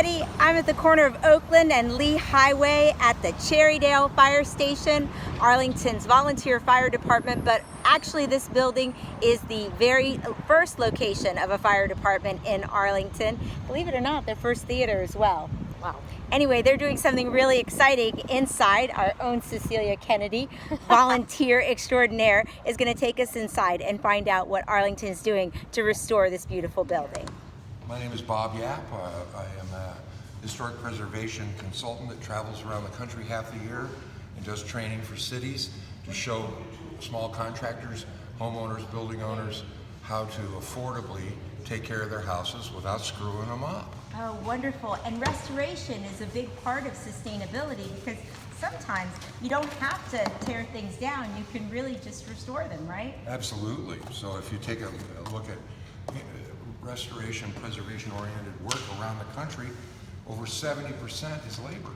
everybody. I'm at the corner of Oakland and Lee Highway at the Cherrydale Fire Station, Arlington's volunteer fire department, but actually this building is the very first location of a fire department in Arlington. Believe it or not, their first theater as well. Wow. Anyway, they're doing something really exciting inside. Our own Cecilia Kennedy, volunteer extraordinaire, is going to take us inside and find out what Arlington is doing to restore this beautiful building. My name is Bob Yapp. I am a historic preservation consultant that travels around the country half the year and does training for cities to show small contractors, homeowners, building owners how to affordably take care of their houses without screwing them up. Oh, wonderful. And restoration is a big part of sustainability because sometimes you don't have to tear things down. You can really just restore them, right? Absolutely. So if you take a look at restoration, preservation-oriented work around the country, over 70% is labor.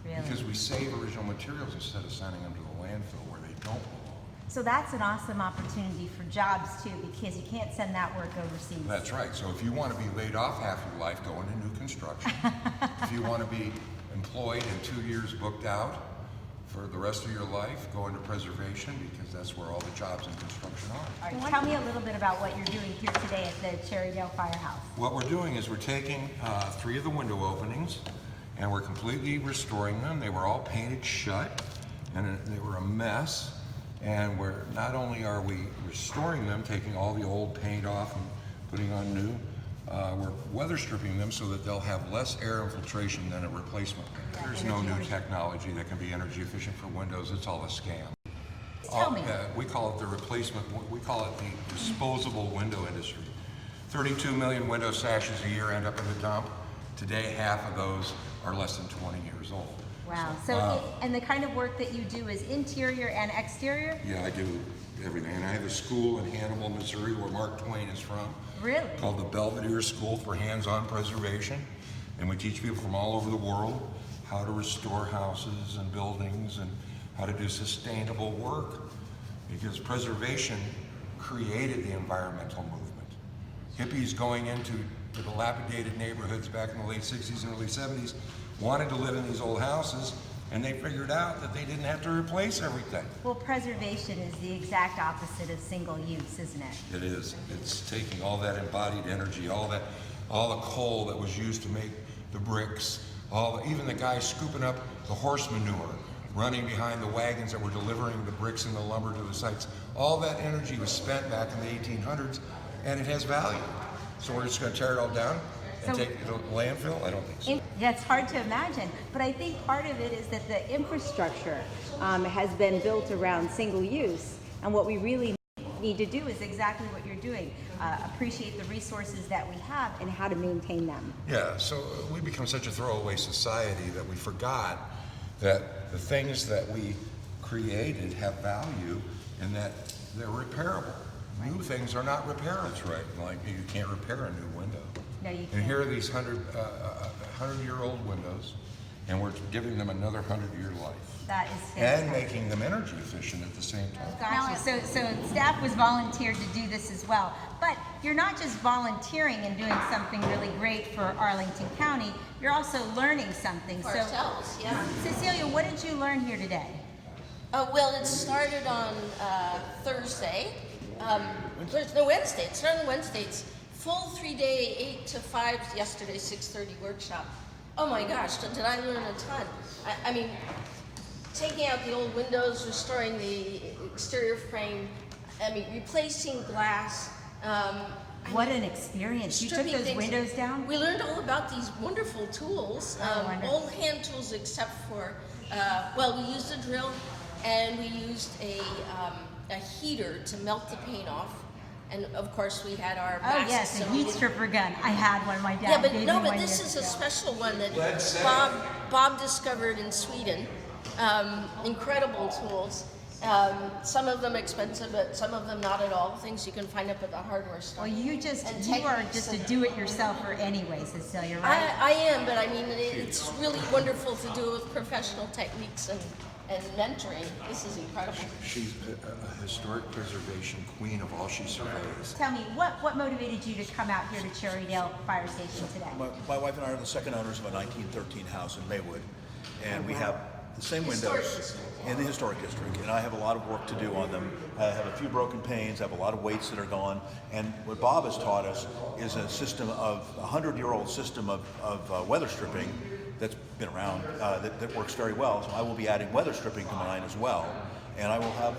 Really? Because we save original materials instead of sending them to the landfill where they don't belong. So that's an awesome opportunity for jobs too, because you can't send that work overseas. That's right. So if you want to be laid off half your life, go into new construction. If you want to be employed and 2 years booked out for the rest of your life, go into preservation because that's where all the jobs in construction are. All right, tell me a little bit about what you're doing here today at the Cherrydale Firehouse. What we're doing is we're taking 3 of the window openings and we're completely restoring them. They were all painted shut and they were a mess. And not only are we restoring them, taking all the old paint off and putting on new, we're weather stripping them so that they'll have less air infiltration than a replacement. There's no new technology that can be energy efficient for windows. It's all a scam. Tell me. We call it the replacement, we call it the disposable window industry. 32 million window sashes a year end up in the dump. Today, half of those are less than 20 years old. Wow. And the kind of work that you do is interior and exterior? Yeah, I do everything. And I have a school in Hannibal, Missouri, where Mark Twain is from. Really? Called the Belvedere School for Hands-On Preservation. And we teach people from all over the world how to restore houses and buildings and how to do sustainable work. Because preservation created the environmental movement. Hippies going into the dilapidated neighborhoods back in the late 60s and early 70s wanted to live in these old houses, and they figured out that they didn't have to replace everything. Well, preservation is the exact opposite of single use, isn't it? It is. It's taking all that embodied energy, all the coal that was used to make the bricks, even the guys scooping up the horse manure, running behind the wagons that were delivering the bricks and the lumber to the sites. All that energy was spent back in the 1800s, and it has value. So we're just going to tear it all down and take it to landfill? I don't think so. Yeah, it's hard to imagine, but I think part of it is that the infrastructure has been built around single use, and what we really need to do is exactly what you're doing, appreciate the resources that we have and how to maintain them. Yeah, so we become such a throwaway society that we forgot that the things that we created have value and that they're repairable. New things are not repairable, right? Like you can't repair a new window. No, you can't. And here are these 100-year-old windows, and we're giving them another 100-year life. That is fantastic. And making them energy efficient at the same time. Gotcha. So staff was volunteered to do this as well. But you're not just volunteering and doing something really great for Arlington County, you're also learning something. For ourselves, yeah. Cecilia, what did you learn here today? Well, it started on Thursday. No, Wednesday. It started on Wednesday. It's full 3-day, 8 to 5, yesterday, 6:30 workshop. Oh my gosh, did I learn a ton. I mean, taking out the old windows, restoring the exterior frame, replacing glass. What an experience. You took those windows down? We learned all about these wonderful tools, old hand tools except for, we used a drill and we used a heater to melt the paint off. And of course, we had our masks. Oh yes, a heat stripper gun. I had one. My dad gave me one. But this is a special one that Bob discovered in Sweden. Incredible tools. Some of them expensive, but some of them not at all. Things you can find up at the hardware store. Well, you are just a do-it-yourselfer anyway, Cecilia, right? I am, but I mean, it's really wonderful to do it with professional techniques and mentoring. This is incredible. She's a historic preservation queen of all she surveys. Tell me, what motivated you to come out here to Cherrydale Fire Station today? My wife and I are the second owners of a 1913 house in Maywood, and we have the same windows in the historic district, and I have a lot of work to do on them. I have a few broken panes, I have a lot of weights that are gone, and what Bob has taught us is a system of, a 100-year-old system of weather stripping that's been around, that works very well. So I will be adding weather stripping to mine as well, and I will have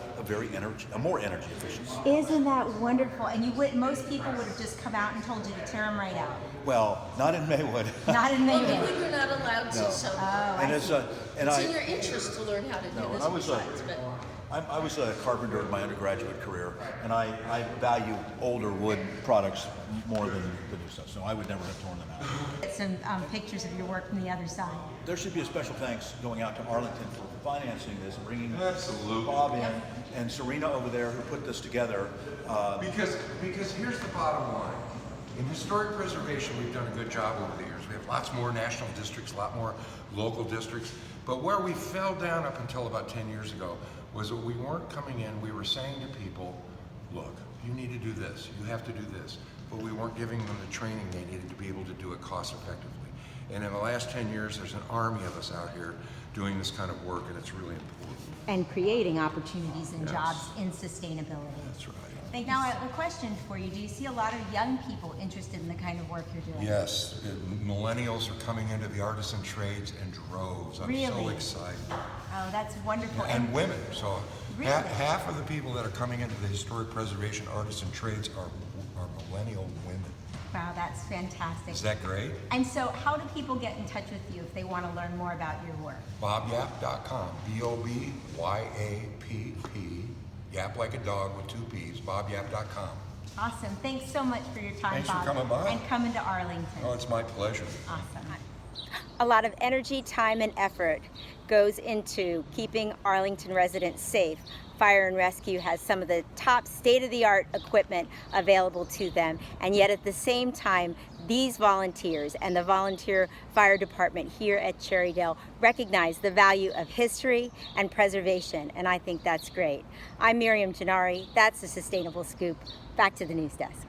a more energy efficiency. Isn't that wonderful? And most people would have just come out and told you to tear them right out. Well, not in Maywood. Not in Maywood. Maywood you're not allowed to, so It's in your interest to learn how to do this besides, but I was a carpenter in my undergraduate career, and I value older wood products more than the new stuff, so I would never have torn them out. Get some pictures of your work from the other side. There should be a special thanks going out to Arlington for financing this and bringing Absolutely. Bob in, and Serena over there who put this together. Because here's the bottom line. In historic preservation, we've done a good job over the years. We have lots more national districts, a lot more local districts. But where we fell down up until about 10 years ago was that we weren't coming in, we were saying to people, look, you need to do this, you have to do this. But we weren't giving them the training they needed to be able to do it cost effectively. And in the last 10 years, there's an army of us out here doing this kind of work, and it's really important. And creating opportunities and jobs in sustainability. That's right. Now, a question for you. Do you see a lot of young people interested in the kind of work you're doing? Yes, millennials are coming into the artisan trades in droves. I'm so Really? excited. Oh, that's wonderful. And women, so Really? half of the people that are coming into the historic preservation artisan trades are millennial women. Wow, that's fantastic. Is that great? And so how do people get in touch with you if they want to learn more about your work? BobYapp.com, BOBYAPP, Yap like a dog with 2 P's, BobYapp.com. Awesome. Thanks so much for your time, Thanks for Bob. coming by. And coming to Arlington. Oh, it's my pleasure. Awesome. A lot of energy, time, and effort goes into keeping Arlington residents safe. Fire and Rescue has some of the top state-of-the-art equipment available to them, and yet at the same time, these volunteers and the volunteer fire department here at Cherrydale recognize the value of history and preservation, and I think that's great. I'm Miriam Gennari. That's the Sustainable Scoop. Back to the news desk.